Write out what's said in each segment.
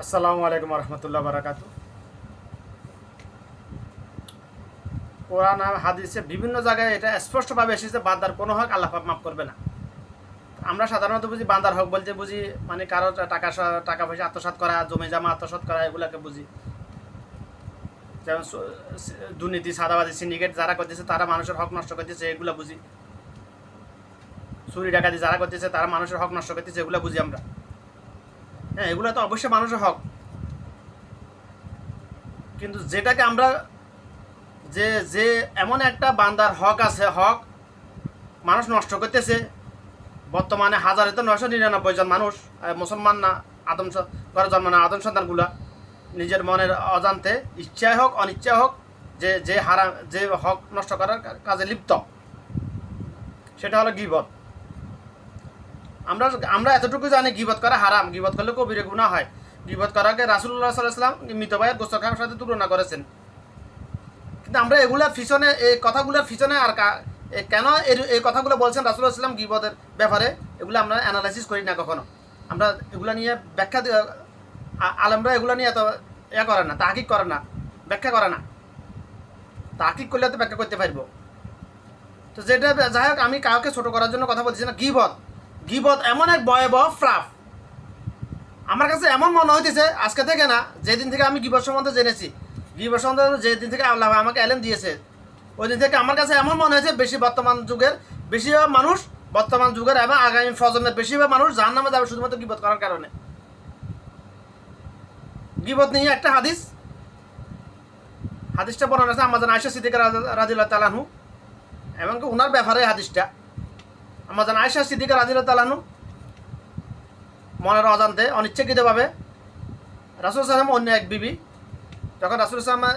আসসালামু আলাইকুম রহমতুল্লাহ বারাকাতু। কোরআন আর হাদিসে বিভিন্ন জায়গায় এটা স্পষ্টভাবে এসেছে, বান্দার কোনো হক আল্লাহ পাক মাফ করবে না। আমরা সাধারণত বুঝি বান্দার হক বলতে বুঝি মানে কারো টাকা পয়সা আত্মসাৎ করা, জমি জামা আত্মসাৎ করা, এগুলাকে বুঝি। যেমন দুর্নীতি, সাদাবাজি, সিন্ডিকেট যারা করতেছে তারা মানুষের হক নষ্ট করতেছে, এগুলো বুঝি। চুরি ডাকাতি যারা করতেছে তারা মানুষের হক নষ্ট করতেছে, এগুলো বুঝি আমরা। হ্যাঁ, এগুলো তো অবশ্যই মানুষের হক, কিন্তু যেটাকে আমরা যে যে এমন একটা বান্দার হক আছে, হক মানুষ নষ্ট করতেছে। বর্তমানে হাজারে তো 999 জন মানুষ মুসলমান না, ঘরে জন্ম না আদম সন্তানগুলা নিজের মনের অজান্তে, ইচ্ছায় হোক অনিচ্ছায় হোক, যে যে হারাম যে হক নষ্ট করার কাজে লিপ্ত, সেটা হলো গীবত। আমরা আমরা এতটুকু জানি গীবত করা হারাম, গীবত করলে কবিরে গুনাহ হয়। গীবত করাকে রাসূলুল্লাহ সাল্লাল্লাহু আলাইহি ওয়াসাল্লাম মৃত ভাইয়ের গোসল খাওয়ার সাথে তুলনা করেছেন। কিন্তু আমরা এগুলার পিছনে, এই কথাগুলোর পিছনে আর কেন এই কথাগুলো বলছেন রাসূলুল্লাহ সাল্লাল্লাহু আলাইহি ওয়াসাল্লাম গীবতের ব্যাপারে, এগুলো আমরা অ্যানালাইসিস করি না কখনো। আমরা এগুলো নিয়ে ব্যাখ্যা আলেমরা এগুলো নিয়ে এত করে না, তাহকিক করে না, ব্যাখ্যা করে না। তাহকিক করলে তো ব্যাখ্যা করতে পারবো। তো যেটা যাই হোক, আমি কাউকে ছোট করার জন্য কথা বলছি না। গীবত গীবত এমন এক ভয়াবহ পাপ, আমার কাছে এমন মনে হইতেছে আজকে থেকে না, যেদিন থেকে আমি গীবত সম্বন্ধে জেনেছি, গীবত সম্বন্ধে যেদিন থেকে আল্লাহ আমাকে এলেম দিয়েছে, ওই দিন থেকে আমার কাছে এমন মনে হয়েছে বর্তমান যুগের এবং আগামী প্রজন্মের বেশিরভাগ মানুষ জাহান্নামে যাবে শুধুমাত্র গীবত করার কারণে। গীবত নিয়ে একটা হাদিসটা বর্ণনা আছে আম্মা জান আয়েশা সিদ্দিকা রাদিয়াল্লাহু তাআলা আনহু, এবং ওনার ব্যাপারে হাদিসটা। আম্মা জান আয়েশা সিদ্দিকা রাদিয়াল্লাহু তাআলা আনহু মনের অজান্তে অনিচ্ছাকৃতভাবে রাসূল সাল্লাল্লাহু আলাইহি ওয়াসাল্লাম অন্য এক বিবি, যখন রাসূল সাল্লাল্লাহু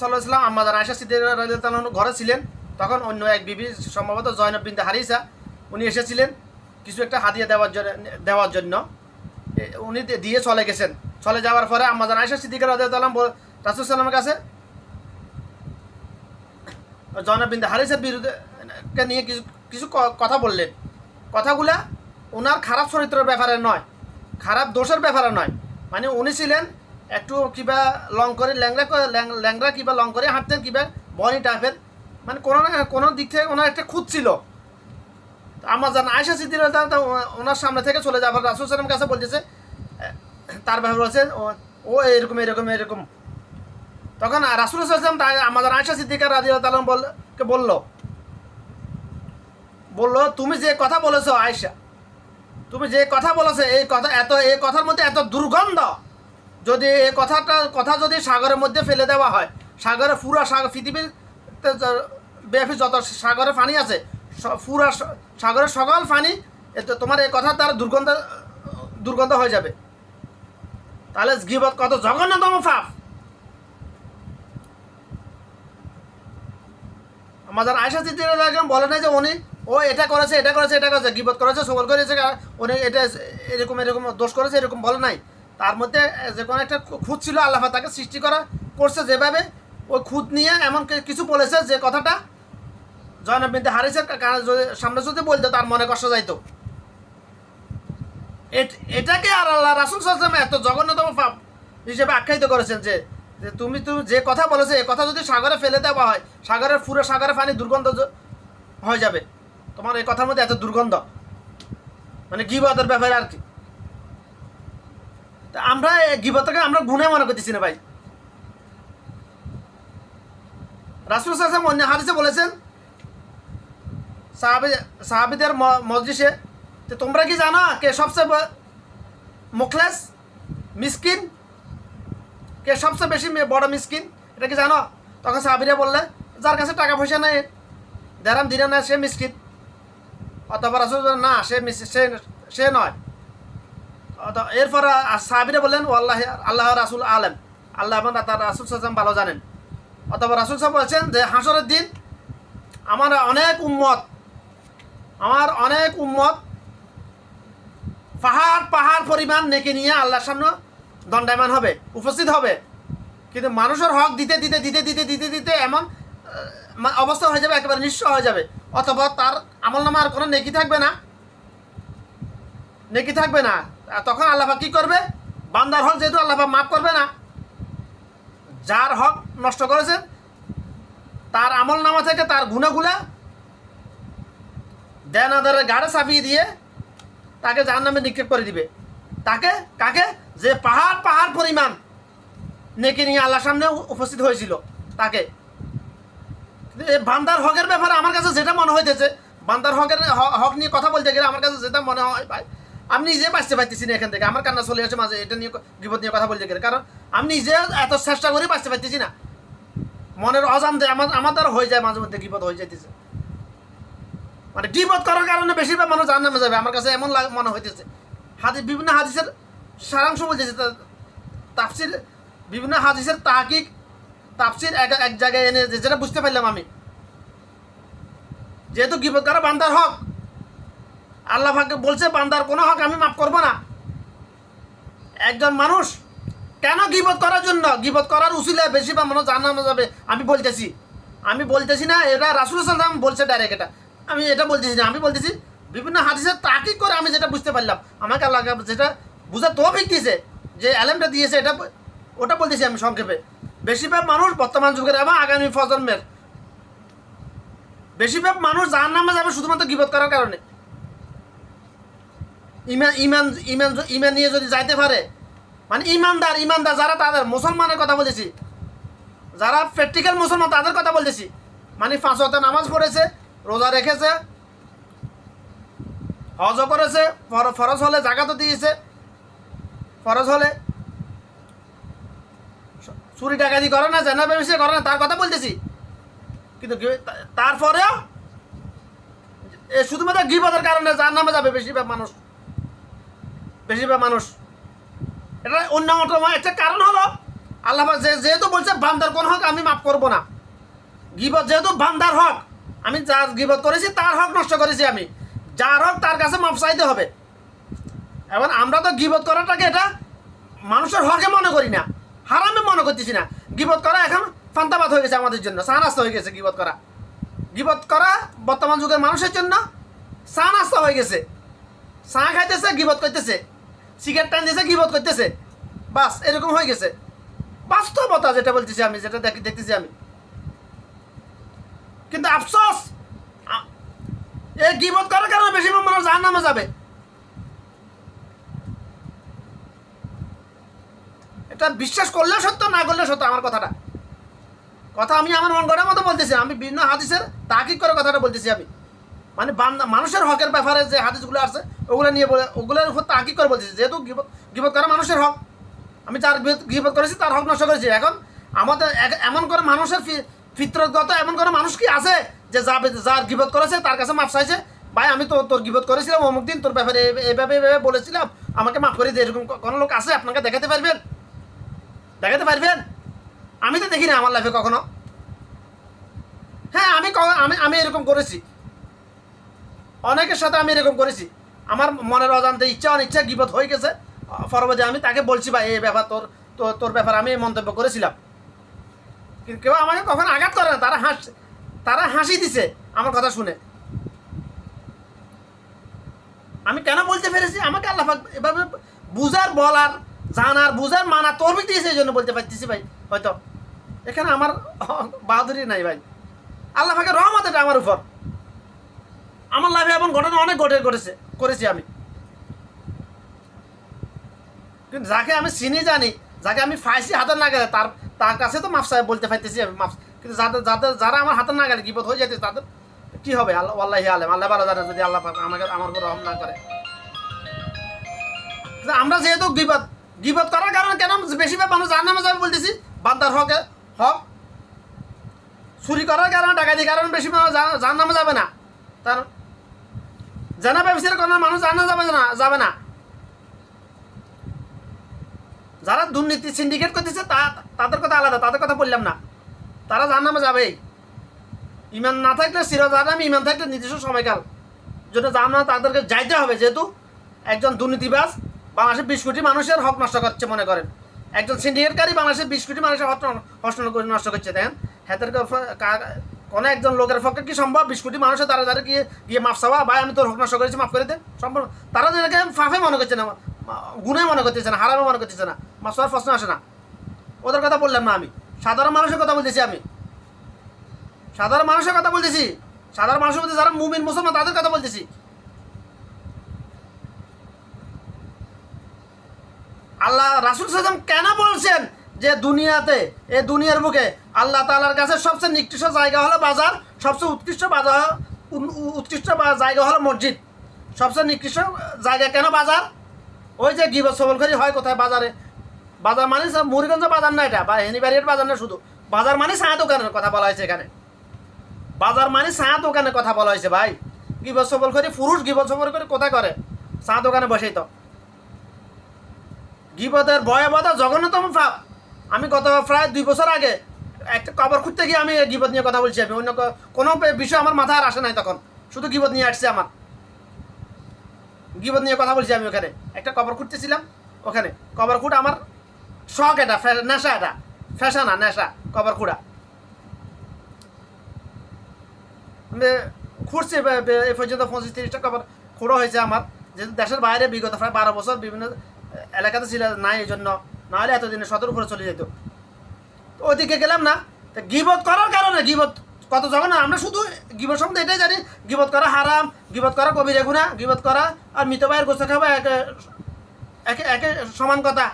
আলাইহি ওয়াসাল্লাম আম্মা জান আয়েশা সিদ্দিকা রাদিয়াল্লাহু তাআলা আনহু ঘরে ছিলেন, তখন অন্য এক বিবি, সম্ভবত জয়নব বিনতে হারিসা, উনি এসেছিলেন কিছু একটা হাদিয়া দেওয়ার জন্য। উনি দিয়ে চলে গেছেন। চলে যাওয়ার পরে আম্মা জান আয়েশা সিদ্দিকা রাদিয়াল্লাহু তাআলা রাসূল সাল্লাল্লাহু কাছে জয়নব বিনতে হারিসার বিরুদ্ধে নিয়ে কিছু কথা বললেন। কথাগুলা ওনার খারাপ চরিত্রের ব্যাপারে নয়, খারাপ দোষের ব্যাপারে নয়, মানে উনি ছিলেন একটু কিবা লং করে ল্যাংরা কিবা লং করে হাঁটতেন, কিবা বনি টাইপের, মানে কোনো দিক থেকে ওনার একটা খুঁত ছিল। আমার জান আয়েশা সিদ্দিকা ওনার সামনে থেকে চলে যাবার রাসূল সাল্লাল্লাহু কাছে বলতেছে, তার ব্যাপারে বলছে ও এরকম এরকম এরকম। তখন রাসূল সাল্লাল্লাহু আলাইহি ওয়াসাল্লাম আমাদের আয়েশা সিদ্দিকা রাদিয়াল্লাহু তাআলা কে বলল, তুমি যে কথা বলেছো আয়েশা, তুমি যে কথা বলেছো, এই কথার মধ্যে এত দুর্গন্ধ, যদি এই কথা যদি সাগরের মধ্যে ফেলে দেওয়া হয়, পুরা পৃথিবীর ব্যাপী যত সাগরের পানি আছে, পুরা সাগরের সকল পানি তোমার এই কথার দ্বারা দুর্গন্ধ হয়ে যাবে। তাহলে গীবত কত জঘন্যতম পাপ। আমাদের আয়েশা সিদ্দিকা রাদিয়াল্লাহু বলে না যে ও এটা করেছে গীবত করেছে, সবল করেছে, উনি এটা এরকম দোষ করেছে, এরকম বলে নাই। তার মধ্যে যে কোনো একটা খুঁত ছিল, আল্লাহ তাকে সৃষ্টি করছে যেভাবে, ওই খুঁত নিয়ে এমন কিছু বলেছে যে কথাটা জয়নব বিনতে হারিসের সামনে যদি বলতো তার মনে কষ্ট যাইতো। এটাকে আর আল্লাহ রাসূল সাল্লাল্লাহু আলাইহি ওয়াসাল্লাম এত জঘন্যতম পাপ হিসেবে আখ্যায়িত করেছেন যে তুমি যে কথা বলেছো, এই কথা যদি সাগরে ফেলে দেওয়া হয়, পুরো সাগরের পানি দুর্গন্ধ হয়ে যাবে। তোমার এই কথার মধ্যে এত দুর্গন্ধ, মানে গীবতের ব্যাপারে আর কি। তা আমরা গীবতকে আমরা গুনাহ মনে করতেছি না ভাই। রাসূল সাল্লাল্লাহু আলাইহি ওয়াসাল্লাম অন্য হাদিসে বলেছেন সাহাবীদের মজলিসে, তো তোমরা কি জানো কে সবচেয়ে মুখলেস মিসকিন, কে সবচেয়ে বেশি বড় মিসকিন, এটা কি জানো? তখন সাহাবীরা বললে, যার কাছে টাকা পয়সা নেই, দেরাম দিনে না, সে মিসকিন। অথবা রাসূল না, সে নয়। এরপর সাহাবীরা বললেন, আল্লাহ রাসূল আলেম, আল্লাহ এবং তার রাসূল সাল্লাল্লাহু আলাইহি ওয়াসাল্লাম ভালো জানেন। অথবা রাসূল সাহেব বলছেন যে হাসরের দিন আমার অনেক উম্মত পাহাড় পরিমাণ নেকি নিয়ে আল্লাহর সামনে দণ্ডায়মান হবে, উপস্থিত হবে, কিন্তু মানুষের হক দিতে এমন অবস্থা হয়ে যাবে, একেবারে নিঃস্ব হয়ে যাবে। অথবা তার আমলনামা আর কোনো নেকি থাকবে না। তখন আল্লাহ পাক কি করবে? বান্দার হক যেহেতু আল্লাহ পাক মাফ করবে না, যার হক নষ্ট করেছে তার আমল নামা থেকে তার গুণাগুলা দেন আদারের গাড়ে চাপিয়ে দিয়ে তাকে জাহান্নামে নিক্ষেপ করে দিবে। তাকে কাকে? যে পাহাড় পাহাড় পরিমাণ নেকি নিয়ে আল্লাহর সামনে উপস্থিত হয়েছিল তাকে। এই বান্দার হকের ব্যাপারে আমার কাছে যেটা মনে হইতেছে, বান্দার হক নিয়ে কথা বলতে গেলে আমার কাছে যেটা মনে হয় ভাই, আমি নিজে বাঁচতে পারতেছি না এখান থেকে। আমার কান্না চলে আসে মাঝে এটা নিয়ে গীবত নিয়ে কথা বলতে গেলে, কারণ আমি নিজে এত চেষ্টা করে বাঁচতে পারতেছি না। মনের অজান্তে আমার দ্বারা হয়ে যায়, মাঝে মধ্যে গীবত হয়ে যাইতেছে। মানে গীবত করার কারণে বেশিরভাগ মানুষ জাহান্নামে যাবে আমার কাছে এমন মনে হইতেছে। বিভিন্ন হাদিসের সারাংশ বলতেছে, তাফসির বিভিন্ন হাদিসের তাহকিক তাফসির এক জায়গায় এনে যেটা বুঝতে পারলাম আমি, যেহেতু গীবত করা বান্দার হক, আল্লাহ পাক বলছে বান্দার কোনো হক আমি মাফ করবো না। একজন মানুষ কেন গীবত করার জন্য, গীবত করার উসিলায় বেশিরভাগ মানুষ জাহান্নামে যাবে আমি বলতেছি না, এটা রাসূল সাল্লাল্লাহু আলাইহি ওয়াসাল্লাম বলছে ডাইরেক্ট। আমি এটা বলতেছি না, আমি বলতেছি বিভিন্ন হাদিসের তাহকিক করে আমি যেটা বুঝতে পারলাম, আমাকে আল্লাহ যেটা বুঝার তৌফিক দিয়েছে, যে এলেমটা দিয়েছে, এটা ওটা বলতেছি আমি সংক্ষেপে। বেশিরভাগ মানুষ বর্তমান যুগের এবং আগামী প্রজন্মের বেশিরভাগ মানুষ জাহান্নামে যাবে শুধুমাত্র গীবত করার কারণে। ইমান নিয়ে যদি যাইতে পারে, মানে ইমানদার যারা, তাদের মুসলমানের কথা বলেছি, যারা প্র্যাকটিক্যাল মুসলমান তাদের কথা বলতেছি, মানে 5 ওয়াক্ত নামাজ পড়েছে, রোজা রেখেছে, হজ করেছে, ফরজ হলে জাকাতও দিয়েছে, ফরজ হলে চুরি ডাকাতি করে না, জেনা ব্যবসা করে না, তার কথা বলতেছি। কিন্তু তারপরেও শুধুমাত্র গীবতের কারণে জাহান্নামে যাবে বেশিরভাগ মানুষ। এটা অন্যতম একটা কারণ হলো আল্লাহ যেহেতু বলছে বান্দার কোন হক আমি মাফ করব না। গীবত যেহেতু বান্দার হক, আমি যার গীবত করেছি তার হক নষ্ট করেছি, আমি যার হক তার কাছে মাফ চাইতে হবে। এবং আমরা তো গীবত করাটাকে এটা মানুষের হকে মনে করি না, হারামে মনে করতেছি না। গীবত করা এখন ফান্তাবাদ হয়ে গেছে আমাদের জন্য, চা নাস্তা হয়ে গেছে। গীবত করা বর্তমান যুগের মানুষের জন্য চা নাস্তা হয়ে গেছে। চা খাইতেছে, গীবত করতেছে, সিগারেট টান দিয়েছে, গীবত করতেছে, বাস এরকম হয়ে গেছে। বাস্তবতা যেটা বলতেছি আমি, যেটা দেখতেছি আমি। কিন্তু আফসোস, এই গীবত করার কারণে বেশিরভাগ মানুষ জাহান্নামে যাবে। এটা বিশ্বাস করলে সত্য, না করলে সত্য আমার কথা আমি আমার মন গড়ার মতো বলতেছি। আমি বিভিন্ন হাদিসের তাহকিক করে কথাটা বলতেছি আমি, মানে মানুষের হকের ব্যাপারে যে হাদিসগুলো আছে ওগুলো নিয়ে ওগুলোর উপর তাহকিক করে বলতেছি। যেহেতু গীবত করা মানুষের হক, আমি যার গীবত করেছি তার হক নষ্ট করেছি। এখন আমাদের এমন করে মানুষের ফিতরতগত এমন করে মানুষ কি আছে যে যার গীবত করেছে তার কাছে মাফ চাইছে, ভাই আমি তো তোর গীবত করেছিলাম অমুক দিন, তোর ব্যাপারে এভাবে বলেছিলাম, আমাকে মাফ করে দিয়ে, এরকম কোনো লোক আছে? আপনাকে দেখাতে পারবেন? আমি তো দেখি না আমার লাইফে কখনো। হ্যাঁ, আমি এরকম করেছি, অনেকের সাথে আমি এরকম করেছি। আমার মনের অজান্তে ইচ্ছা অনিচ্ছা গীবত হয়ে গেছে, পরবর্তী আমি তাকে বলছি ভাই এই ব্যাপার তোর ব্যাপার আমি মন্তব্য করেছিলাম। কিন্তু কেউ আমাকে কখনো আঘাত করে না, তারা হাসি দিছে আমার কথা শুনে। আমি কেন বলতে পেরেছি? আমাকে আল্লাহ পাক এভাবে বুঝার, বলার, জানার, বুঝার, মানার তৌফিক দিয়েছে, এই জন্য বলতে পারতেছি ভাই। হয়তো এখানে আমার বাহাদুরি নাই ভাই, আল্লাহ পাকের রহমত এটা আমার উপর। আমার লাইফে এমন ঘটনা অনেক করেছি আমি। কিন্তু যাকে আমি চিনি জানি, যাকে আমি ফাইসি হাতের না গেলে তার কাছে তো মাফ সাহেব বলতে পারতেছি আমি মাফ। কিন্তু যারা আমার হাতের না গেলে গীবত হয়ে যেতে, তাদের কি হবে? আল্লাহি আলেম, আল্লাহ ভালো জানে। যদি আল্লাহ আমার উপর রহম না করে। আমরা যেহেতু গীবত করার কারণে কেন বেশিরভাগ মানুষ জাহান্নামে যাবে বলতেছি, বান্দার হক চুরি করার কারণে, ডাকাতির কারণে বেশি মানুষ জাহান্নামে যাবে না। তার জানা ব্যবসার কারণে মানুষ জাহান্নামে যাবে না। যারা দুর্নীতি সিন্ডিকেট করতেছে তাদের কথা আলাদা, তাদের কথা বললাম না, তারা জাহান্নামে যাবেই। ইমান না থাকলে চিরজাহান্নামী, ইমান থাকলে নির্দিষ্ট সময়কাল যেটা জাহান্নামে তাদেরকে যাইতে হবে। যেহেতু একজন দুর্নীতিবাজ বাংলাদেশের 20 কোটি মানুষের হক নষ্ট করছে, মনে করেন একজন সিন্ডিকেটকারী বাংলাদেশের 20 কোটি মানুষের হক নষ্ট করছে। দেখেন হাতের কোনো একজন লোকের পক্ষে কি সম্ভব 20 কোটি মানুষের দ্বারা গিয়ে মাফ চাওয়া? ভাই আমি তোর হক নষ্ট করেছি, মাফ করে দে, সম্ভব? তারা যেটাকে ফাঁফে মনে করছে না, গুনাহ মনে করতেছে না, হারামে মনে করতেছে না, মাসওয়ার প্রশ্ন আসে না। ওদের কথা বললাম না আমি, সাধারণ মানুষের কথা বলতেছি। আমি সাধারণ মানুষের কথা বলতেছি, সাধারণ মানুষের মধ্যে যারা মুমিন মুসলমান তাদের কথা বলতেছি। আল্লাহ রাসূল সাল্লাল্লাহু আলাইহি ওয়াসাল্লাম কেন বলছেন যে দুনিয়াতে, এই দুনিয়ার বুকে আল্লাহ তাআলার কাছে সবচেয়ে নিকৃষ্ট জায়গা হলো বাজার, সবচেয়ে উৎকৃষ্ট জায়গা হলো মসজিদ। সবচেয়ে নিকৃষ্ট জায়গা কেন বাজার? ওই যে গীবত সবলকারী হয় কোথায়? বাজারে। বাজার মানে মুড়িগঞ্জ বাজার না, এটা বা হেনিবাড়ির বাজার না, শুধু বাজার মানে চা দোকানের কথা বলা হয়েছে এখানে। বাজার মানে চা দোকানের কথা বলা হয়েছে ভাই। গীবত সবলকারী পুরুষ গীবত সবলকারী কোথায় করে? চা দোকানে বসেই তো। গীবতের ভয়াবহ জঘন্যতম পাপ। আমি গত প্রায় 2 বছর আগে একটা কবর খুঁজতে গিয়ে আমি গীবত নিয়ে কথা বলছি। আমি অন্য কোনো বিষয় আমার মাথায় আর আসে নাই তখন, শুধু গীবত নিয়ে আসছে। আমার গীবত নিয়ে কথা বলছি আমি। ওখানে একটা কবর খুঁজতেছিলাম, ওখানে কবর খুঁড়া আমার শখ, এটা নেশা, এটা ফ্যাশন না, নেশা কবর খুঁড়া। আমি খুঁড়ছি এই পর্যন্ত 25-30টা কবর খুঁড়ো হয়েছে আমার। যেহেতু দেশের বাইরে বিগত প্রায় 12 বছর বিভিন্ন এলাকাতে ছিল নাই, এই জন্য নাহলে এতদিনে 17 উপরে চলে যেত। তো ওইদিকে গেলাম না। তো গীবত করার কারণে, গীবত কত যখন আমরা শুধু গীবত সম্বন্ধে এটাই জানি, গীবত করা হারাম, গীবত করা কবিরা গুনাহ, গীবত করা আর মৃত ভাইয়ের গোস্ত খাওয়া একে সমান কথা।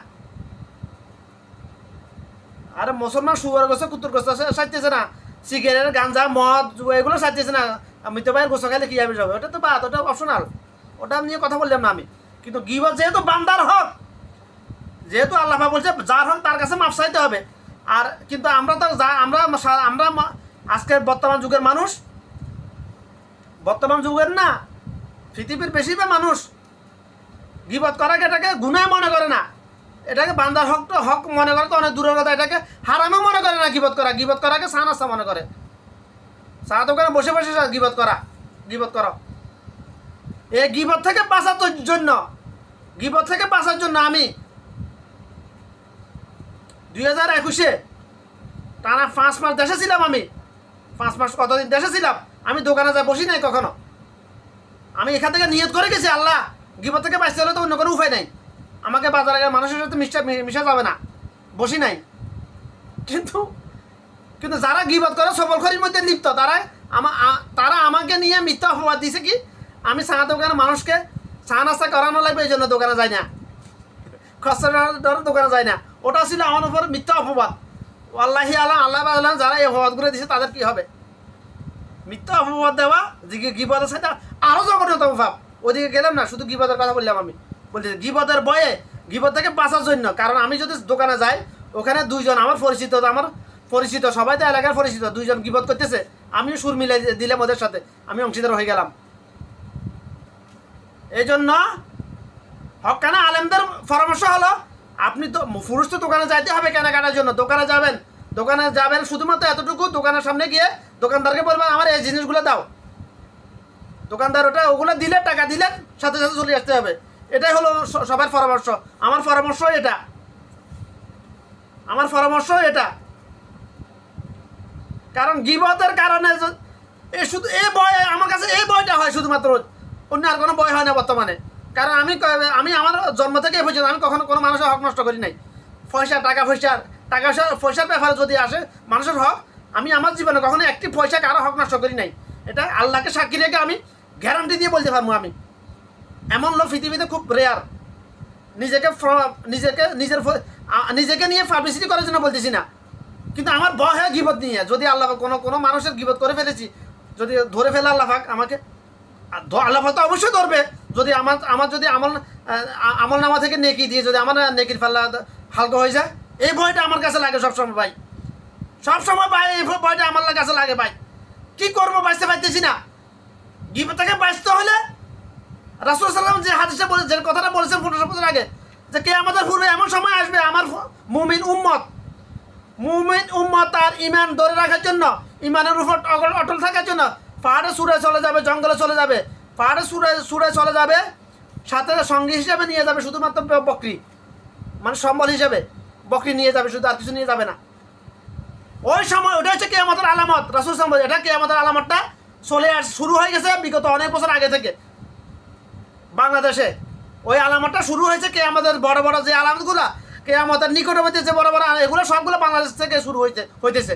আরে মুসলমান শুয়ার গোস্ত, কুত্তুর গোস্ত সাজতেছে না, সিগারেট, গাঞ্জা, মদ এগুলো সাজতেছে না। মৃত ভাইয়ের গোস্ত খাইলে কী হবে? ওটা তো বাদ, ওটা অপশনাল, ওটা নিয়ে কথা বললাম না আমি। কিন্তু গীবত যেহেতু বান্দার হক, যেহেতু আল্লাহ বলছে যার হক তার কাছে মাফ চাইতে হবে। আর কিন্তু আমরা তো আমরা আজকের বর্তমান যুগের মানুষ, বর্তমান যুগের না, পৃথিবীর বেশিরভাগ মানুষ গীবত করাকে এটাকে গুনাহ মনে করে না, এটাকে বান্দার হক মনে করে। তো অনেক দূরের কথা, এটাকে হারামও মনে করে না। গীবত করাকে চা নাস্তা মনে করে। চা দোকানে বসে বসে গীবত করো। এই গীবত থেকে বাঁচার জন্য আমি 2021-এ টানা 5 মাস দেশে ছিলাম। আমি 5 মাস কতদিন দেশে ছিলাম, আমি দোকানে যা বসি নাই কখনো। আমি এখান থেকে নিয়ত করে গেছি, আল্লাহ গীবত থেকে বাঁচতে হলে তো অন্য কোনো উপায় নাই, আমাকে বাজারে মানুষের সাথে মিশা যাবে না, বসি নাই। কিন্তু যারা গীবত করে সবলখড়ির মধ্যে লিপ্ত, তারা আমাকে নিয়ে মিথ্যা অপবাদ দিছে কি আমি চা দোকানে মানুষকে চা নাস্তা করানো লাগবে, এই জন্য দোকানে যাই না, খরচা দোকানে যায় না। ওটা ছিল আমার উপর মিথ্যা অপবাদ। আল্লাহ যারা এই অপবাদগুলো দিছে তাদের কি হবে? মিথ্যা অপবাদ দেওয়া, দিকে গীবতের সাথে আরও জঘন্যতম পাপ। ওদিকে গেলাম না, শুধু গীবতের কথা বললাম। আমি বলছি গীবতের ভয়ে, গীবত থেকে বাঁচার জন্য। কারণ আমি যদি দোকানে যাই, ওখানে 2 জন আমার পরিচিত সবাই তো এলাকার পরিচিত, 2 জন গীবত করতেছে, আমিও সুর মিলে দিলাম ওদের সাথে, আমি অংশীদার হয়ে গেলাম। এই জন্য হক্কানা আলেমদের পরামর্শ হলো, আপনি তো পুরুষ তো দোকানে যাইতে হবে কেনাকাটার জন্য। দোকানে যাবেন শুধুমাত্র এতটুকু, দোকানের সামনে গিয়ে দোকানদারকে বলবেন আমার এই জিনিসগুলো দাও। দোকানদার ওগুলো দিলে, টাকা দিলেন, সাথে সাথে চলে আসতে হবে। এটাই হলো সবার পরামর্শ। আমার পরামর্শ এটা। কারণ গীবতের কারণে শুধু এই ভয়, আমার কাছে এই ভয়টা হয় শুধুমাত্র, অন্য আর কোনো ভয় হয় না বর্তমানে। কারণ আমি আমার জন্ম থেকে এই পর্যন্ত আমি কখনো কোনো মানুষের হক নষ্ট করি নাই। টাকা পয়সার ব্যাপারে যদি আসে মানুষের হক, আমি আমার জীবনে কখনো একটি পয়সা কারো হক নষ্ট করি নাই। এটা আল্লাহকে সাক্ষী রেখে আমি গ্যারান্টি দিয়ে বলতে পারবো। আমি এমন লোক পৃথিবীতে খুব রেয়ার। নিজেকে নিয়ে পাবলিসিটি করার জন্য বলতেছি না, কিন্তু আমার ভয় হয় গীবত নিয়ে। যদি আল্লাহ কোনো মানুষের গীবত করে ফেলেছি, যদি ধরে ফেলে আল্লাহ পাক আমাকে, আল্লাহ তো অবশ্যই ধরবে। যদি আমার যদি আমল নামা থেকে নেকি দিয়ে যদি আমার নেকির পাল্লা হালকা হয়ে যায়, এই ভয়টা আমার কাছে লাগে সবসময় ভাই। এই ভয়টা আমার কাছে লাগে ভাই। কি করবো, বাঁচতে পারতেছি না। গীবত থেকে বাঁচতে হলে রাসূল সাল্লাল্লাহু আলাইহি ওয়াসাল্লাম যে হাদিসে যে কথাটা বলেছেন 1500 বছর আগে, যে কিয়ামতের পূর্বে এমন সময় আসবে, আমার মুমিন উম্মত তার ঈমান ধরে রাখার জন্য, ঈমানের উপর অটল থাকার জন্য পাহাড়ে সুরে চলে যাবে, জঙ্গলে চলে যাবে, পাহাড়ে সুরে চলে যাবে, সাথে সঙ্গী হিসেবে নিয়ে যাবে শুধুমাত্র বকরি, মানে সম্বল হিসেবে বকরি নিয়ে যাবে, শুধু আর কিছু নিয়ে যাবে না। ওই সময় ওটা হচ্ছে কিয়ামতের আলামত। রাসূল সাল্লাল্লাহু আলাইহি ওয়াসাল্লাম, এটা কিয়ামতের আলামতটা শুরু হয়ে গেছে বিগত অনেক বছর আগে থেকে বাংলাদেশে। ওই আলামতটা শুরু হয়েছে কে আমাদের বড় বড় যে আলামতগুলা কে আমাদের নিকটবর্তী যে বড় বড় এগুলো সবগুলো বাংলাদেশ থেকে শুরু হইতেছে।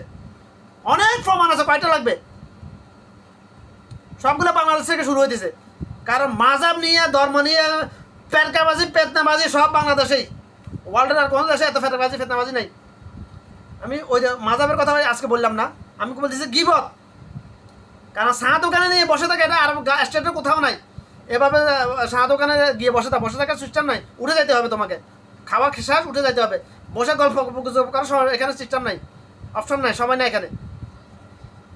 অনেক প্রমাণ আছে, কয়টা লাগবে? সবগুলো বাংলাদেশ থেকে শুরু হইতেছে। কারণ মাজাব নিয়ে, ধর্ম নিয়ে ফেরকাবাজি, ফেতনাবাজি সব বাংলাদেশেই। ওয়ার্ল্ডের আর কোনো দেশে এত ফেতনাবাজি নেই। আমি ওই যে মাজাবের কথা আজকে বললাম না, আমি বলতেছি গিবত। কারণ চা দোকানে নিয়ে বসে থাকে, এটা আর স্টেটের কোথাও নাই। এভাবে চা দোকানে গিয়ে বসে থাকার সিস্টেম নাই, উঠে যেতে হবে তোমাকে। খাওয়া শেষ উঠে যেতে হবে, বসে গল্প গুজব করার এখানে সিস্টেম নাই, অপশন নাই, সময় নাই এখানে।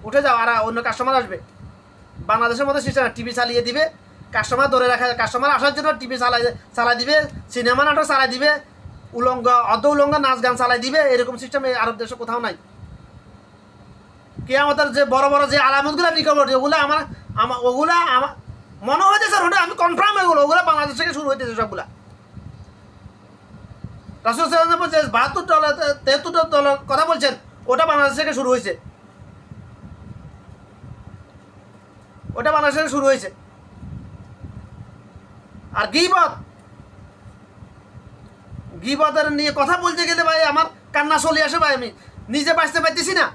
উঠে যাও, আর অন্য কাস্টমার আসবে। বাংলাদেশের মধ্যে সিস্টেম টিভি চালিয়ে দিবে, কাস্টমার ধরে রাখা, কাস্টমার আসার জন্য টিভি চালাই দিবে, সিনেমা নাটক চালাই দিবে, অর্ধ উলঙ্গ নাচ গান চালাই দিবে। এরকম সিস্টেম আরব দেশে কোথাও নাই। কিয়ামতের যে বড় বড় যে আলামতগুলো নিকটবর্তী, ওগুলো আমার মনে হইতেছে, আমি কনফার্ম ওগুলো বাংলাদেশ থেকে শুরু হইতেছে সবগুলা। রাসূল সাল্লাল্লাহু আলাইহি ওয়াসাল্লাম যে 72 দলের কথা বলছেন, ওটা বাংলাদেশ থেকে শুরু হয়েছে। আর গীবতের নিয়ে কথা বলতে গেলে ভাই আমার কান্না চলে আসে ভাই। আমি নিজে বাঁচতে পারতেছি না।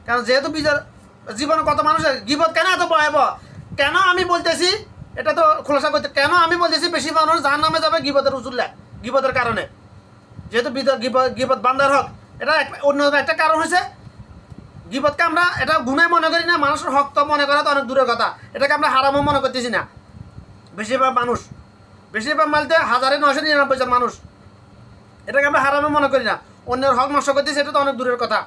কারণ যেহেতু জীবনে কত মানুষের গীবত কেন এত ভয়াবহ, কেন আমি বলতেছি এটা তো খোলাসা করতে, কেন আমি বলতেছি বেশি মানুষ জাহান্নামে যাবে গীবতের উজুল্লা, গীবতের কারণে। যেহেতু গীবত বান্দার হক, এটা অন্য একটা কারণ হয়েছে। গীবতকে আমরা এটা গুনাহ মনে করি না, মানুষের হক তো মনে করা তো অনেক দূরের কথা, এটাকে আমরা হারামও মনে করতেছি না। বেশিরভাগ মানতে 1999 জন মানুষ, এটাকে আমরা হারামও মনে করি না। অন্যের হক নষ্ট করতেছি, এটা তো অনেক দূরের কথা।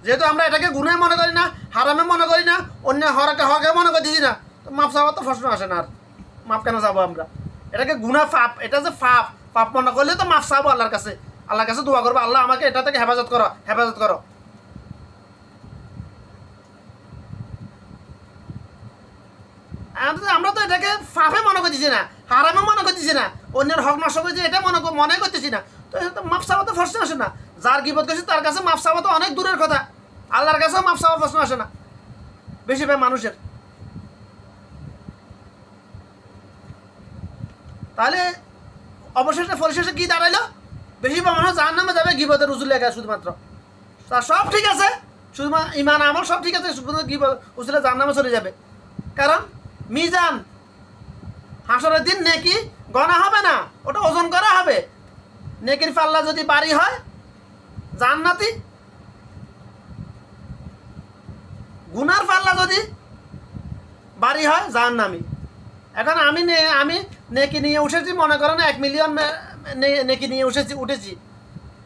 যেহেতু আমরা এটাকে গুনাহ মনে করি না, হারামে মনে করি না, অন্যের হকে মনে করতেছি না, তো মাপ চাওয়ার তো প্রশ্ন আসে না। আর মাপ কেন চাবো আমরা? এটাকে গুনাহ, পাপ, এটা যে পাপ মনে করলে তো মাপ চাবো আল্লাহর কাছে দোয়া করবো, আল্লাহ আমাকে এটা থেকে হেফাজত করো। আমরা তো এটাকে পাপে মনে করতেছি না, হারামে মনে করতেছি না, অন্যের হক নষ্ট করছি এটা মনে করতেছি না। তো মাপ চাওয়া তো প্রশ্ন আসে না। যার গীবত করছে তার কাছে মাপ চাওয়া তো অনেক দূরের কথা, আল্লাহর কাছেও মাপ চাওয়ার প্রশ্ন আসে না বেশিরভাগ মানুষের। তাহলে পরিশেষে কি দাঁড়াইলো? বেশিরভাগ মানুষ জাহান্নামে যাবে গীবতের উজুল লেখা শুধুমাত্র। তার সব ঠিক আছে, শুধুমাত্র ইমান আমল সব ঠিক আছে, শুধুমাত্র গীবত উজুলে জাহান্নামে চলে যাবে। কারণ মিজান, হাসরের দিন নেকি গণা হবে না, ওটা ওজন করা হবে। নেকির পাল্লা যদি বাড়ি হয় জান্নাতি, গুনার পাল্লা যদি বাড়ি হয় জাহান্নামী। এখন আমি নেকি নিয়ে উঠেছি, মনে করেন 1 মিলিয়ন নেকি নিয়ে উঠেছি,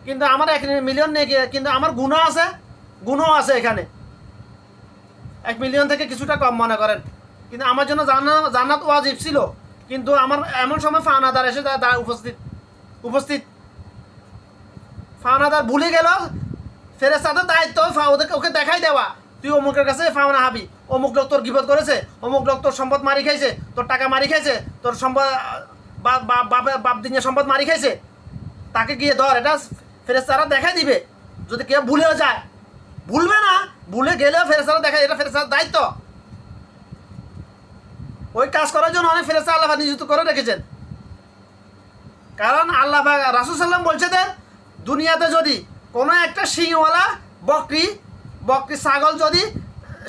কিন্তু আমার 1 মিলিয়ন নেকি, কিন্তু আমার গুণও আছে এখানে 1 মিলিয়ন থেকে কিছুটা কম মনে করেন। কিন্তু আমার জন্য জান্নাত ওয়াজিব ছিল, কিন্তু আমার এমন সময় ফাওনাদার এসে উপস্থিত ফাওনাদার ভুলে গেল, ফেরেশতাদের দায়িত্ব ওকে দেখাই দেওয়া, তুই অমুকের কাছে ফাওনা হাবি, অমুক লোক তোর গীবত করেছে, অমুক লোক তোর সম্পদ মারি খাইছে, তোর টাকা মারি খাইছে, তোর সম্পদ বাপ দিনের সম্পদ মারি খাইছে, তাকে গিয়ে ধর। এটা ফেরেশতারা দেখাই দিবে। যদি কেউ ভুলেও যায়, ভুলবে না, ভুলে গেলেও ফেরেশতারা দেখায়, এটা ফেরেশতার দায়িত্ব। ওই কাজ করার জন্য অনেক ফেরেশতা আল্লাহ নিযুক্ত করে রেখেছেন। কারণ আল্লাহ রাসূল সাল্লাম বলছে যে দুনিয়াতে যদি কোনো একটা শিংওয়ালা বকরি ছাগল, যদি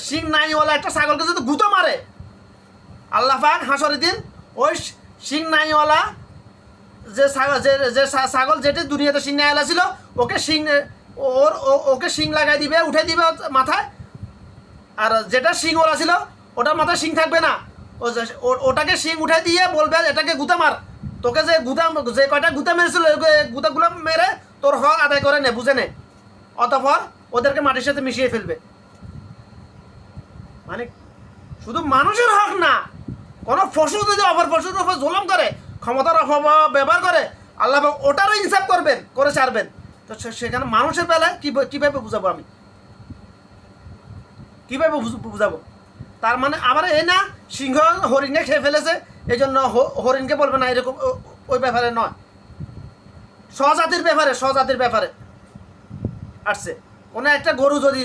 শিং নাইওয়ালা একটা ছাগলকে যদি গুঁতো মারে, আল্লাহ পাক হাসরের দিন ওই শিং নাইওয়ালা যে ছাগল যেটি দুনিয়াতে শিং নাইওয়ালা ছিল, ওকে শিং লাগাই দিবে, উঠে দিবে মাথায়। আর যেটা শিংওয়ালা ছিল ওটার মাথায় শিং থাকবে না, ওটাকে শিং উঠে দিয়ে বলবে এটাকে গুঁতা মার, তোকে যে কয়টা গুঁতা মেরেছিল গুঁতাগুলো মেরে তোর হক আদায় করে নে, বুঝে নে। অতঃপর ওদেরকে মাটির সাথে মিশিয়ে ফেলবে। মানে শুধু মানুষের হক না, কোনো পশু যদি অপর পশুর উপর জুলুম করে, ক্ষমতার ব্যবহার করে, আল্লাহ ওটারও ইনসাফ করে ছাড়বেন। তো সেখানে মানুষের বেলায় কীভাবে বুঝাবো আমি? কীভাবে বুঝাবো? তার মানে আবার এই না সিংহ হরিণকে খেয়ে ফেলেছে এই জন্য হরিণকে বলবে না, এরকম ওই ব্যাপারে নয়। স্বজাতির ব্যাপারে আসছে। কোনো একটা গরু যদি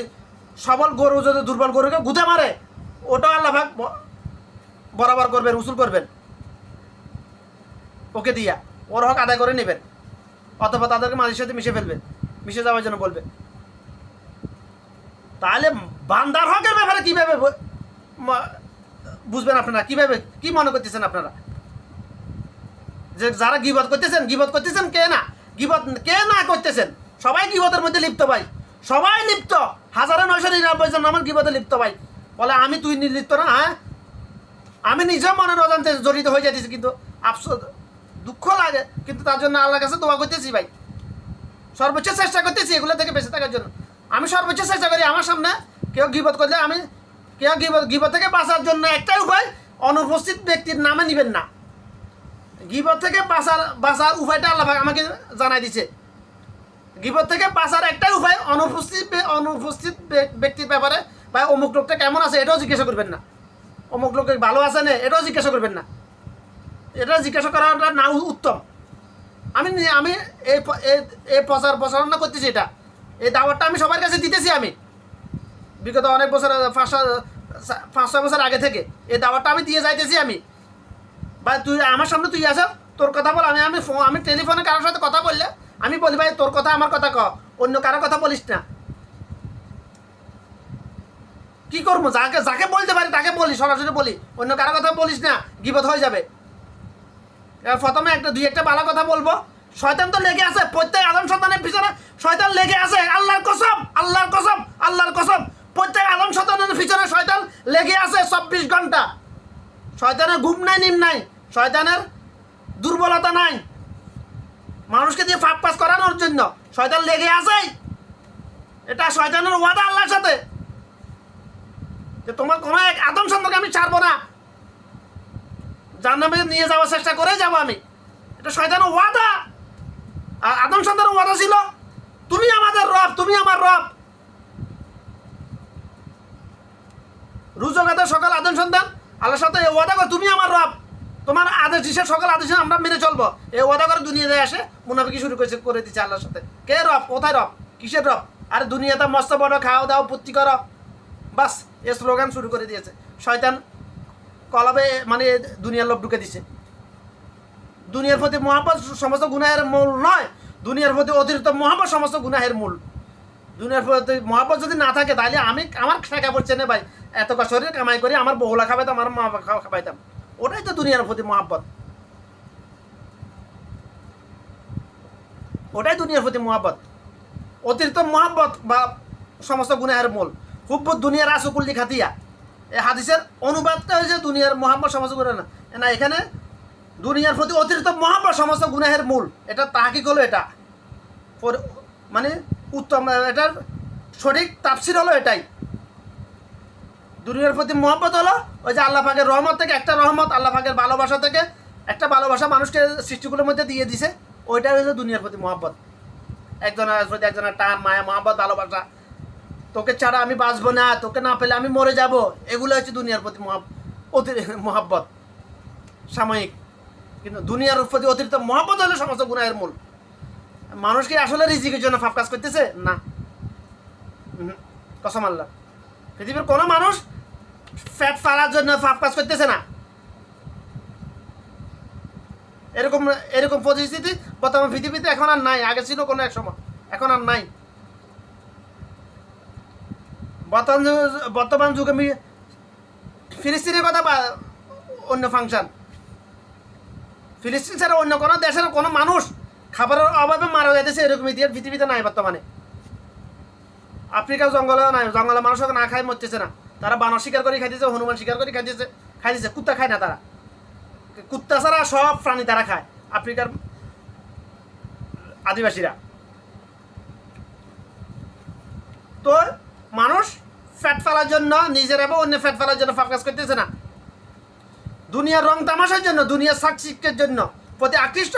সবল গরু যদি দুর্বল গরুকে গুঁতে মারে, ওটাও আল্লাহ পাক বরাবর করবেন, উসুল করবেন। ওকে দিয়া ওর হক আদায় করে নেবেন, অথবা তাদেরকে মাঝির সাথে মিশে যাওয়ার জন্য বলবেন। তাহলে বান্দার হকের ব্যাপারে কীভাবে বুঝবেন আপনারা? কীভাবে কি মনে করতেছেন আপনারা যে যারা গিবত করতেছেন কে না করতেছেন? সবাই গিবতের মধ্যে লিপ্ত ভাই, সবাই লিপ্ত। 1999 জন আমার গিবতে লিপ্ত ভাই। বলে আমি তুই লিপ্ত না? হ্যাঁ, আমি নিজেও মনের অজান্তে জড়িত হয়ে যাচ্ছি, কিন্তু আফসোস দুঃখ লাগে, কিন্তু তার জন্য আল্লাহর কাছে দোয়া করতেছি ভাই, সর্বোচ্চ চেষ্টা করতেছি এগুলো থেকে বেঁচে থাকার জন্য। আমি সর্বোচ্চ চেষ্টা করি আমার সামনে কেউ গিবত করলে গিবত থেকে বাঁচার জন্য একটাই উপায়, অনুপস্থিত ব্যক্তির নামে নেবেন না। গিবত থেকে বাঁচার উপায়টা আল্লাহ আমাকে জানাই দিছে। গিবত থেকে বাঁচার একটাই উপায়, অনুপস্থিত ব্যক্তির ব্যাপারে বা অমুক লোকটা কেমন আছে এটাও জিজ্ঞাসা করবেন না, অমুক লোক ভালো আছে না এটাও জিজ্ঞাসা করবেন না। এটা জিজ্ঞাসা করাটা না উত্তম। আমি এই প্রচারণা করতেছি, এই দাওয়াতটা আমি সবার কাছে দিতেছি। আমি বিগত অনেক বছর 5-6 বছর আগে থেকে এই দাওয়াতটা আমি দিয়ে যাইতেছি। আমি বা তুই আমার সামনে তুই আসা, তোর কথা বল। আমি টেলিফোনে কারোর সাথে কথা বললে আমি বলি ভাই তোর কথা আমার কথা অন্য কারোর কথা বলিস না। কি করবো? যাকে বলতে পারি তাকে বলি, সরাসরি বলি, অন্য কারো কথা বলিস না, গিবত হয়ে যাবে। প্রথমে দুই একটা ভালো কথা বলবো। শয়তান তো লেগে আছে, প্রত্যেক আদম সন্তানের পিছনে শয়তান লেগে আছে। আল্লাহর কসম প্রত্যেক আদম সন্তানের পিছনে শয়তান লেগে আছে 24 ঘন্টা। শয়তানের ঘুম নাই, নিম নাই, শয়তানের দুর্বলতা নাই। মানুষকে দিয়ে ফাঁক পাস করানোর জন্য শয়তান লেগে আছে। এটা শয়তানের ওয়াদা আল্লাহর সাথে যে তোমার কোনো এক আদম সন্তানকে আমি ছাড়বো না, জাহান্নামে নিয়ে যাওয়ার চেষ্টা করে যাবো আমি। এটা শয়তানের ওয়াদা। আর আদম সন্তানের ওয়াদা ছিল তুমি আমাদের রব, তুমি আমার রব। রুজগাতের সকল আদম সন্তান আল্লাহর সাথে এই ওয়াদা করে তুমি আমার রব, তোমার আদেশ দিশের সকল আদেশ আমরা মেনে চলবো। এই ওয়াদা করে দুনিয়াতে আসে মুনাফিকি শুরু করে দিচ্ছে আল্লাহর সাথে। কে রব? কোথায় রব? কিসের রব? আর দুনিয়াতে মস্ত বড় খাওয়া দাও পুত্তি করো, বাস এই স্লোগান শুরু করে দিয়েছে। শয়তান কলবে মানে দুনিয়ার লোভ ঢুকে দিছে। দুনিয়ার প্রতি মহাব্বত সমস্ত গুনাহের মূল নয়, দুনিয়ার প্রতি অতিরিক্ত মহাব্বত সমস্ত গুনাহের মূল। দুনিয়ার প্রতি মহাব্বত যদি না থাকে তাহলে আমার শেখা পড়ছে না ভাই, এত শরীর কামাই করি আমার বহুলা খাবাইতাম, আমার মা খাবাইতাম। ওটাই তো দুনিয়ার প্রতি মহাব্বত, ওটাই দুনিয়ার প্রতি মহাব্বত। অতিরিক্ত মহাব্বত বা সমস্ত গুনাহের মূল। হুব্বুদ দুনিয়ার আসুকুল্লি খাতিয়া, এই হাদিসের অনুবাদটা হয়েছে দুনিয়ার মহাব্বত সমস্ত গুনাহ না। এখানে দুনিয়ার প্রতি অতিরিক্ত মহাব্বত সমস্ত গুনাহের মূল। এটা তাহকিক হলো, এটা মানে উত্তম, এটার সঠিক তাফসীর হলো এটাই। দুনিয়ার প্রতি মহব্বত হলো ওই যে আল্লাহ পাকের রহমত থেকে একটা রহমত, আল্লাহ পাকের ভালোবাসা থেকে একটা ভালোবাসা মানুষকে সৃষ্টিগুলোর মধ্যে দিয়ে দিছে, ওইটাই হলো দুনিয়ার প্রতি মহব্বত। একজনের প্রতি একজনের টান, মায়া, মহব্বত, ভালোবাসা। তোকে ছাড়া আমি বাঁচবো না, তোকে না পেলে আমি মরে যাব, এগুলো হচ্ছে দুনিয়ার প্রতি মহব্বত সাময়িক। কিন্তু দুনিয়ার প্রতি অতিরিক্ত মহব্বত হলো সমস্ত গুনাহের মূল। মানুষ কি আসলে রিজিকের জন্য পাপ কাজ করতেছে? না, কসম আল্লাহ। পৃথিবীর কোনো মানুষ ফ্যাট ফালার জন্য পাপ কাজ করতেছে না। এরকম পরিস্থিতি বর্তমান পৃথিবীতে এখন আর নাই। আগে ছিল কোনো এক সময়, এখন আর নাই। বর্তমান যুগে ফিলিস্তিনের কথা বা অন্য ফাংশন, ফিলিস্তিন ছাড়া অন্য কোনো দেশের কোনো মানুষ খাবারের অভাবে মারা যাইতেছে, এরকম ইতিহাস পৃথিবীতে নাই বর্তমানে। আফ্রিকার জঙ্গলেও নাই, জঙ্গলে মানুষ না খায় মরতেছে না। তারা বানর শিকার করে খাইতেছে, হনুমান শিকার করে খাইতেছে। কুত্তা খায় না তারা, কুত্তা ছাড়া সব প্রাণী তারা খায় আফ্রিকার আদিবাসীরা। তো মানুষ ফ্যাট ফেলার জন্য নিজের এবং অন্য ফ্যাট ফেলার জন্য পাপ কাজ করতেছে না। দুনিয়ার রং তামাশার জন্য, দুনিয়ার সাকসিকের জন্য প্রতি আকৃষ্ট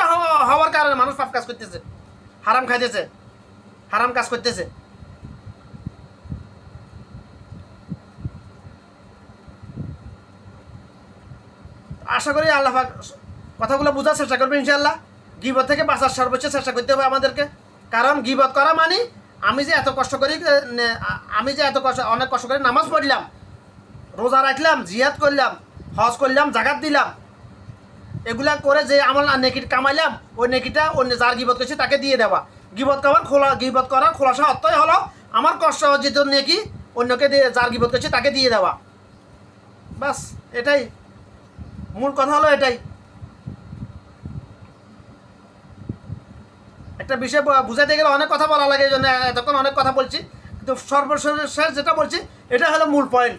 হওয়ার কারণে মানুষ পাপ কাজ করতেছে, হারাম খাইতেছে, হারাম কাজ করতেছে। আশা করি আল্লাহ পাক কথাগুলো বোঝার চেষ্টা করবে ইনশাআল্লাহ। গীবত থেকে বাঁচার সর্বোচ্চ চেষ্টা করতে হবে আমাদেরকে। কারণ গীবত করা মানে আমি যে এত কষ্ট করি, অনেক কষ্ট করে নামাজ পড়লাম, রোজা রাখলাম, জিহাদ করলাম, হজ করলাম, জাকাত দিলাম, এগুলা করে যে আমল নেকি কামাইলাম ওই নেকিটা অন্য যার গিবত করছে তাকে দিয়ে দেওয়া। গিবত করার খোলাসা অর্থই হলো আমার কষ্ট অর্জিত নেকি অন্যকে দিয়ে, যার গিবত করছে তাকে দিয়ে দেওয়া। বাস এটাই মূল কথা, হলো এটাই। একটা বিষয় বুঝাইতে গেলে অনেক কথা বলা লাগে, এই জন্য এতক্ষণ অনেক কথা বলছি, কিন্তু সর্বশেষ যেটা বলছি এটা হলো মূল পয়েন্ট।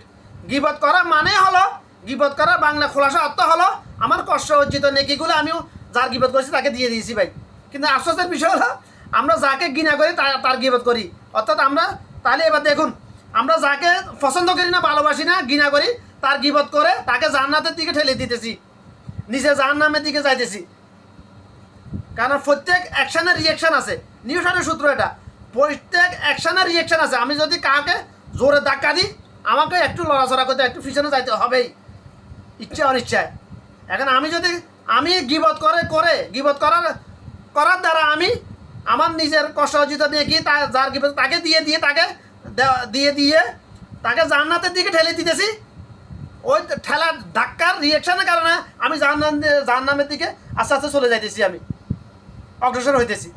গিবত করা মানে হলো, গিবত করা বাংলা খোলাসা অর্থ হলো আমার কষ্ট অর্জিত নেকিগুলো আমিও যার গিবত করছি তাকে দিয়ে দিয়েছি ভাই। কিন্তু আফসোসের বিষয় হলো আমরা যাকে ঘৃণা করি তার গিবত করি। অর্থাৎ আমরা তাহলে এবার দেখুন, আমরা যাকে পছন্দ করি না, ভালোবাসি না, ঘৃণা করি, তার গিবত করে তাকে জান্নাতের দিকে ঠেলে দিতেছি, নিজে জাহান্নামের দিকে যাইতেছি। কারণ প্রত্যেক অ্যাকশানের রিয়েকশান আছে, নিউটনের সূত্র এটা, প্রত্যেক অ্যাকশানের রিয়েকশান আছে। আমি যদি কাউকে জোরে ধাক্কা দিই আমাকে একটু লড়াচড়া করতে, একটু পিছনে যাইতে হবেই, ইচ্ছা অনিচ্ছায়। এখন আমি গিবত গিবত করার দ্বারা আমি আমার নিজের কষ্ট অর্জিত দিয়ে কি যার গিবত তাকে দিয়ে তাকে জান্নাতের দিকে ঠেলে দিতেছি। ওই ঠেলার ধাক্কার রিয়েকশনের কারণে আমি জাহান্নামের দিকে আস্তে আস্তে চলে যাইতেছি, আমি অগ্রসর হইতেছি।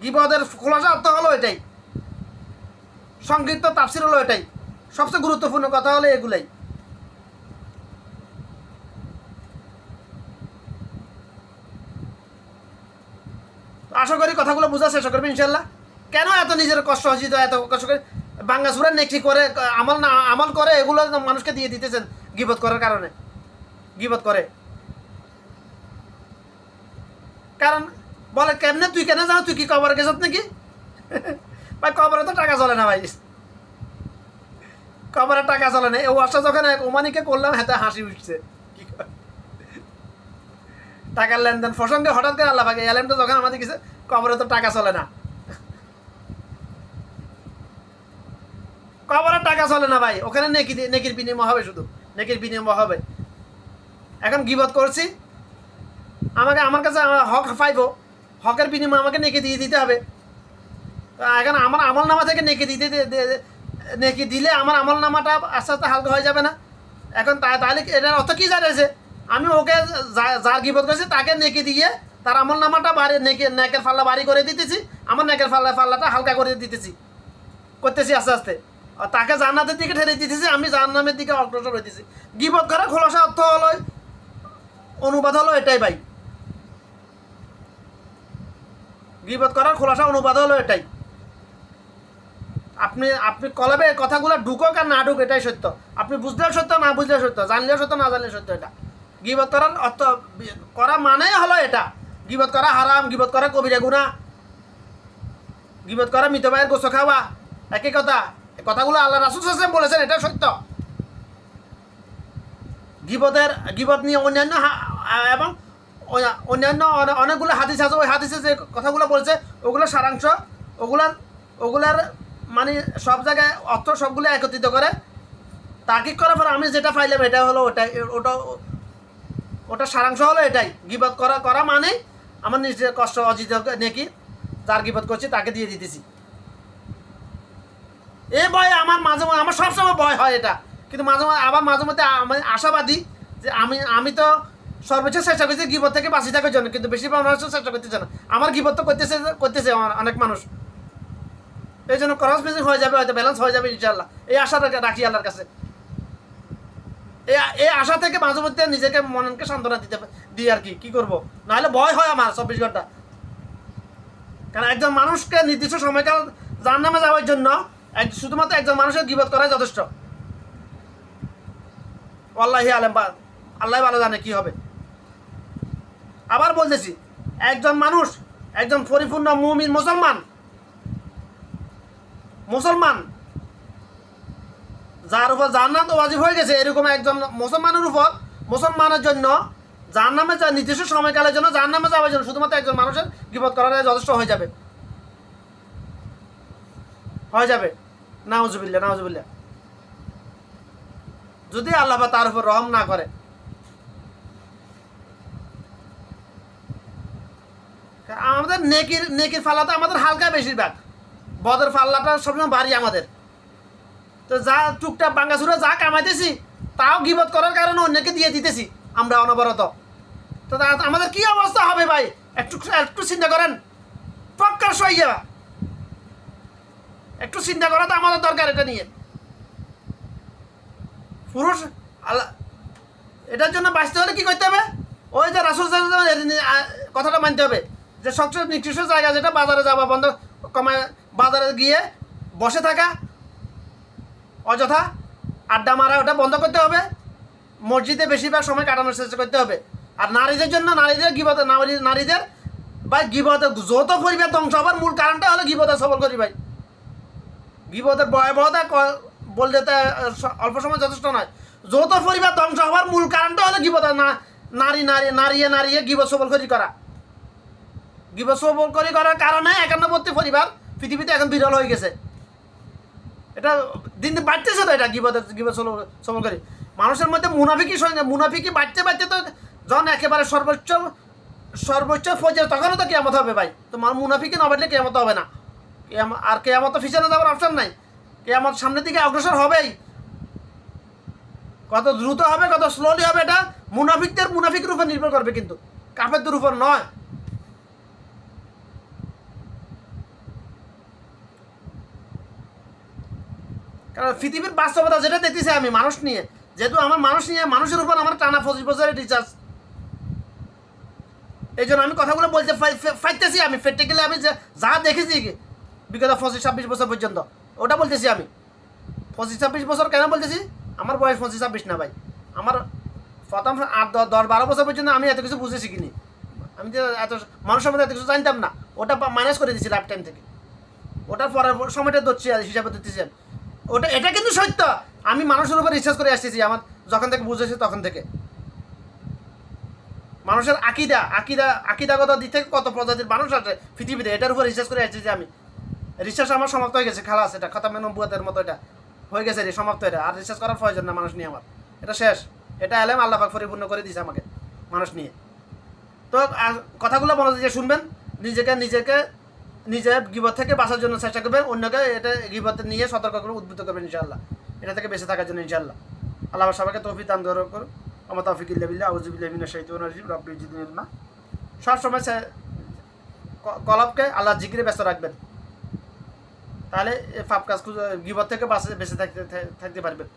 গিবতের খোলাসা অর্থ হলো এটাই, সংক্ষিপ্ত তাফসীর হলো এটাই। সবচেয়ে গুরুত্বপূর্ণ কথা হলো এগুলাই। আশা করি কথাগুলো বোঝার চেষ্টা করবে ইনশাল্লাহ। কেন এত নিজের কষ্ট অর্জিত, এত কষ্ট করে বাঙ্গা সুরা নেকি করে আমল করে এগুলো মানুষকে দিয়ে দিতেছেন গিবত করার কারণে, গিবত করে। কারণ বলে কেমনে তুই কেন জানো, তুই কি কবরে গেছত নাকি? ভাই কবরে তো টাকা চলে না ভাই, কবরে টাকা চলে না। ও আশা যখন ওমানিকে করলাম হাতে হাসি উঠছে, কি টাকার লেনদেন প্রসঙ্গে হঠাৎ করে আল্লাহ পাকে এলেমটা যখন আমাদের কিছু, কবরে তো টাকা চলে না, কবরের টাকা চলে না ভাই। ওখানে নেকির বিনিময় হবে, শুধু নেকির বিনিময় হবে। এখন গিবত করছি, আমার কাছে হক পাইব, হকের বিনিময় আমাকে নেকি দিয়ে দিতে হবে। এখন আমার আমল নামা থেকে নেকি দিলে আমার আমল নামাটা আস্তে আস্তে হালকা হয়ে যাবে না? এখন তাহলে এটার অর্থ কী জানিয়েছে, আমি ওকে যার গিবত করেছে তাকে নেকি দিয়ে তার আমল নামাটা নেকের ফাল্লা বাড়ি করে দিতেছি, আমার নেকের ফাল্লাটা হালকা করে করতেছি আস্তে আস্তে। তাকে জান্নাতের দিকে ঠেলে দিতেছি, আমি জাহান্নামের দিকে অগ্রসর হইতেছি। গিবত করা খোলাসা অর্থ হলো, অনুবাদ হলো এটাই ভাই। গিবত করার খোলাসা অনুবাদ হলো এটাই। আপনি কলবে কথাগুলো ঢুকক আর না ঢুক এটাই সত্য। আপনি বুঝলেও সত্য, না বুঝলেও সত্য, জানলেও সত্য, না জানলেও সত্য। এটা গিবত করার অর্থ করা মানেই হলো এটা। গিবত করা হারাম, গিবত করা কবিরা গুনাহ, গিবত করা মৃত ভাইয়ের গোস্ত খাওয়া, একই কথা। কথাগুলো আল্লাহ রাসূল সাল্লাল্লাহু আলাইহি ওয়াসাল্লাম বলেছেন, এটা সত্য। গিবত নিয়ে অন্যান্য এবং অন্যান্য অনেকগুলো হাদিস আছে, ওই হাদিসে যে কথাগুলো বলেছে ওগুলোর সারাংশ, ওগুলার মানে সব জায়গায় অর্থ সবগুলো একত্রিত করে তাকিদ করার পর আমি যেটা পাইলাম এটা হলো ওটা সারাংশ হলো এটাই। গিবত করা মানে আমার নিজের কষ্ট অর্জিত নেকি যার গিবত করছি তাকে দিয়ে দিতেছি। এই ভয় আমার সবসময় ভয় হয় এটা, কিন্তু মাঝে মধ্যে আমি আশাবাদী যে আমি তো সর্বোচ্চ চেষ্টা করছি গিবত থেকে বাঁচি থাকার জন্য, কিন্তু বেশিরভাগ মানুষ চেষ্টা করতেছে না। আমার গিবত তো করতেছে অনেক মানুষ, এই জন্য ক্রস ম্যাচিং হয়ে যাবে, হয়তো ব্যালেন্স হয়ে যাবে ইনশাল্লাহ। এই আশা রাখি আল্লাহর কাছে। এই আশা থেকে মাঝে মধ্যে নিজেকে মনকে সান্ত্বনা দিই আর কি করবো, নাহলে ভয় হয় আমার 24 ঘন্টা। কারণ একজন মানুষকে নির্দিষ্ট সময়কাল জাহান্নামে যাওয়ার জন্য শুধুমাত্র একজন মানুষের গিবত করাই যথেষ্ট। আল্লাহি আলেম, আল্লাহ ভালো জানে কি হবে। আবার বলতেছি, একজন পরিপূর্ণ মুমিন মুসলমান যার উপর জান্নাত ওয়াজিব হয়ে গেছে, এরকম একজন মুসলমানের জন্য জাহান্নামে নির্দিষ্ট সময়কালের জন্য জাহান্নামে যাওয়ার জন্য শুধুমাত্র একজন মানুষের গিবত করাটাই যথেষ্ট হয়ে যাবে। নাউজুবিল্লাহ। যদি আল্লাহ তার উপর রহম না করে। আমাদের নেকির ফাল্লাটা আমাদের হালকা, বেশিরভাগ বদের ফাল্লাটা সবসময় ভারী আমাদের। তো যা টুকটাক বাঙ্গাসুরা যা কামাইতেছি তাও গিবত করার কারণে অন্যকে দিয়ে দিতেছি আমরা অনবরত। তো আমাদের কি অবস্থা হবে ভাই, একটু একটু চিন্তা করেন। পক্কার সইয়া একটু চিন্তা করা তো আমাদের দরকার এটা নিয়ে। পুরুষ আল্লাহ এটার জন্য বাঁচতে হলে কি করতে হবে? ওই যে রাসূল সাল্লাল্লাহু আলাইহি ওয়াসাল্লাম কথাটা মানতে হবে যে সবচেয়ে নিকৃষ্ট জায়গা যেটা বাজারে যাওয়া বন্ধ, কমায় বাজারে গিয়ে বসে থাকা, অযথা আড্ডা মারা, ওটা বন্ধ করতে হবে। মসজিদে বেশিরভাগ সময় কাটানোর চেষ্টা করতে হবে। আর নারীদের জন্য নারীদের গিবত, নারীদের ভাই গিবত, যৌথ পরিবার ধ্বংস হবার মূল কারণটা হলো গিবতে সবল করি ভাই। গিবতের ভয়াবহতা বলতে অল্প সময় যথেষ্ট নয়। যৌথ পরিবার ধ্বংস হওয়ার মূল কারণটা হলো গিবত, নারীয়ে গিবত সবল করি করা। গিবত সবল করি করার কারণে 91 পরিবার পৃথিবীতে এখন বিরল হয়ে গেছে। এটা দিন দিন বাড়তেছে তো, এটা গিবত সবল করি। মানুষের মধ্যে মুনাফিকি বাড়তে বাড়তে তো যখন একেবারে সর্বোচ্চ পর্যায়ে, তখনও তো কেয়ামত হবে ভাই। তো মুনাফিকি না বাড়লে কেয়ামত হবে না। আর কেয়ামত তো পিছনে যাওয়ার অপশন নাই। কেয়ামত সামনের দিকে অগ্রসর হবেই। কত দ্রুত হবে, কত স্লোলি হবে, এটা মুনাফিকের উপর নির্ভর করবে, কিন্তু কাফেরদের উপর নয়। কারণ পৃথিবীর বাস্তবতা যেটা দেখতেছি আমি মানুষ নিয়ে, যেহেতু আমার মানুষের উপর আমার টানা 25 বছরের রিচার্জ, এই জন্য আমি কথাগুলো বলতে ফাইতেছি। আমি প্র্যাকটিক্যালি আমি যা দেখেছি বিগত 25-26 বছর পর্যন্ত, ওটা বলতেছি আমি। 25-26 বছর কেন বলতেছি? আমার বয়স 25-26 না ভাই। আমার প্রথম 8-10-12 বছর পর্যন্ত আমি এত কিছু বুঝে শিখিনি। আমি যে এত মানুষের মধ্যে এত কিছু জানতাম না, ওটা মাইনাস করে দিচ্ছি লাইফ টাইম থেকে। ওটার পরের সময়টা ধরছি হিসাবে দিতেছি। এটা কিন্তু সত্য। আমি মানুষের উপর রিসার্চ করে আসতেছি আমার যখন থেকে বুঝেছি তখন থেকে। মানুষের আকিদাগত দিক থেকে কত প্রজাতির মানুষ আছে পৃথিবীতে, এটার উপর রিসার্চ করে আসতেছি আমি। রিসার্চ আমার সমাপ্ত হয়ে গেছে, খালাস। এটা খতমে নবুয়তের মতো এটা হয়ে গেছে, সমাপ্ত। এটা আর রিসার্চ করার প্রয়োজন না মানুষ নিয়ে আমার। এটা শেষ। এটা এলেম আল্লাহ পাক পরিপূর্ণ করে দিয়েছে আমাকে মানুষ নিয়ে। তো কথাগুলো মনোযোগ দিয়ে শুনবেন। নিজে গিবত থেকে বাঁচার জন্য চেষ্টা করবেন, অন্যকে এটা গিবত নিয়ে সতর্ক করে উদ্বুদ্ধ করবেন ইনশাআল্লাহ, এটা থেকে বেঁচে থাকার জন্য ইনশাআল্লাহ। আল্লাহ সবাইকে তৌফিক দান করুন। আমার তৌফিক ইল্লা বিল্লাহ, আউযু বিল্লাহি মিনাশ শাইতানির রাজিম, রাব্বি জিদনি ইলমা। সবসময় কলবকে আল্লাহ জিকিরে ব্যস্ত রাখবেন, তাহলে পাপ কাজ গিবত থেকে বেঁচে থাকতে পারবেন।